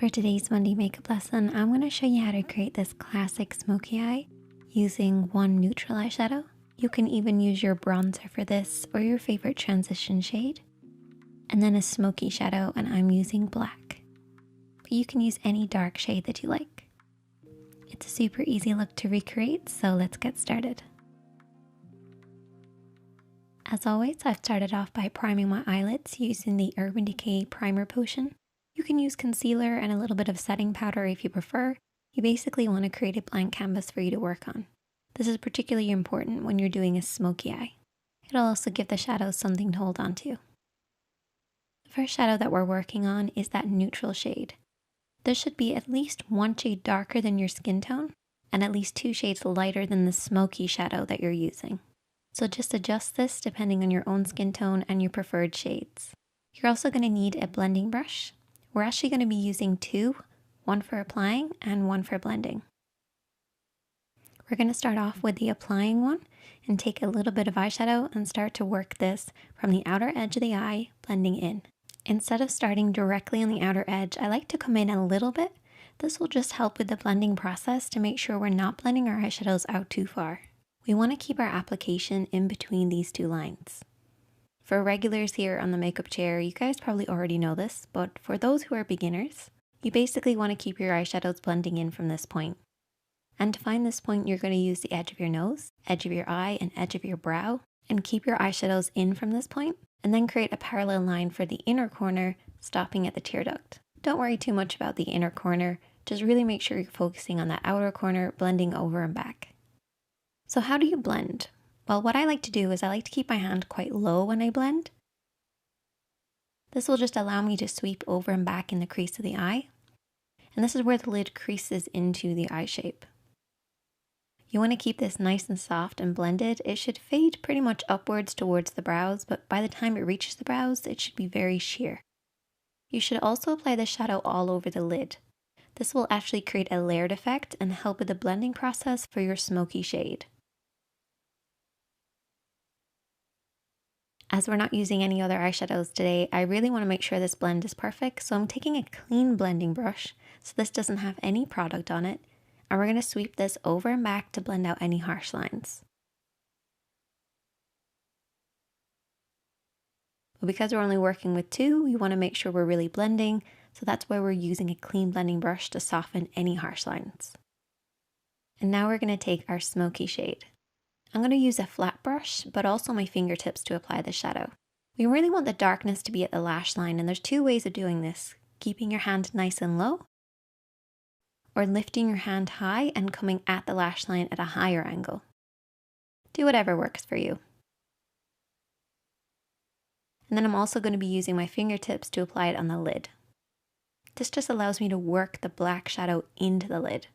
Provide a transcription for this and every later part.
For today's Monday makeup lesson, I'm going to show you how to create this classic smoky eye using one neutral eyeshadow. You can even use your bronzer for this or your favorite transition shade. And then a smoky shadow, and I'm using black. But you can use any dark shade that you like. It's a super easy look to recreate, so let's get started. As always, I've started off by priming my eyelids using the Urban Decay Primer Potion. You can use concealer and a little bit of setting powder if you prefer. You basically want to create a blank canvas for you to work on. This is particularly important when you're doing a smoky eye. It'll also give the shadows something to hold on to. The first shadow that we're working on is that neutral shade. This should be at least one shade darker than your skin tone and at least 2 shades lighter than the smoky shadow that you're using. So just adjust this depending on your own skin tone and your preferred shades. You're also going to need a blending brush. We're actually going to be using 2, one for applying and one for blending. We're going to start off with the applying one and take a little bit of eyeshadow and start to work this from the outer edge of the eye, blending in. Instead of starting directly on the outer edge, I like to come in a little bit. This will just help with the blending process to make sure we're not blending our eyeshadows out too far. We want to keep our application in between these 2 lines. For regulars here on the makeup chair, you guys probably already know this, but for those who are beginners, you basically want to keep your eyeshadows blending in from this point. And to find this point, you're going to use the edge of your nose, edge of your eye, and edge of your brow, and keep your eyeshadows in from this point, and then create a parallel line for the inner corner, stopping at the tear duct. Don't worry too much about the inner corner, just really make sure you're focusing on that outer corner, blending over and back. So how do you blend? Well, what I like to do is I like to keep my hand quite low when I blend. This will just allow me to sweep over and back in the crease of the eye. And this is where the lid creases into the eye shape. You want to keep this nice and soft and blended. It should fade pretty much upwards towards the brows, but by the time it reaches the brows, it should be very sheer. You should also apply the shadow all over the lid. This will actually create a layered effect and help with the blending process for your smoky shade. As we're not using any other eyeshadows today, I really want to make sure this blend is perfect, so I'm taking a clean blending brush, so this doesn't have any product on it, and we're going to sweep this over and back to blend out any harsh lines. But because we're only working with 2, we want to make sure we're really blending, so that's why we're using a clean blending brush to soften any harsh lines. And now we're going to take our smoky shade. I'm going to use a flat brush, but also my fingertips to apply the shadow. We really want the darkness to be at the lash line, and there's 2 ways of doing this. Keeping your hand nice and low, or lifting your hand high and coming at the lash line at a higher angle. Do whatever works for you. And then I'm also going to be using my fingertips to apply it on the lid. This just allows me to work the black shadow into the lid.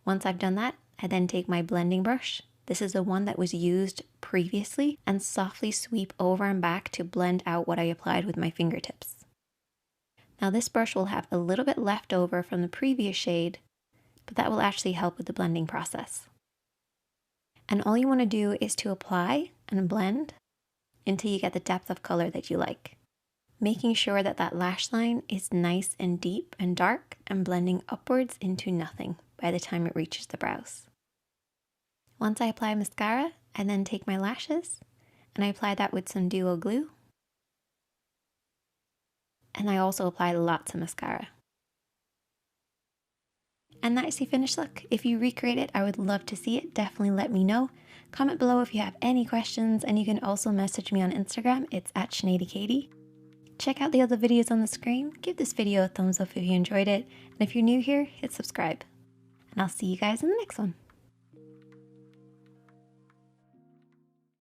Once I've done that, I then take my blending brush. This is the one that was used previously, and softly sweep over and back to blend out what I applied with my fingertips. Now this brush will have a little bit left over from the previous shade, but that will actually help with the blending process. And all you want to do is to apply and blend until you get the depth of color that you like, making sure that that lash line is nice and deep and dark and blending upwards into nothing by the time it reaches the brows. Once I apply mascara, I then take my lashes and I apply that with some duo glue. And I also apply lots of mascara. And that's the finished look. If you recreate it, I would love to see it. Definitely let me know. Comment below if you have any questions, and you can also message me on Instagram. It's at Sineady. Check out the other videos on the screen. Give this video a thumbs up if you enjoyed it. And if you're new here, hit subscribe. And I'll see you guys in the next one.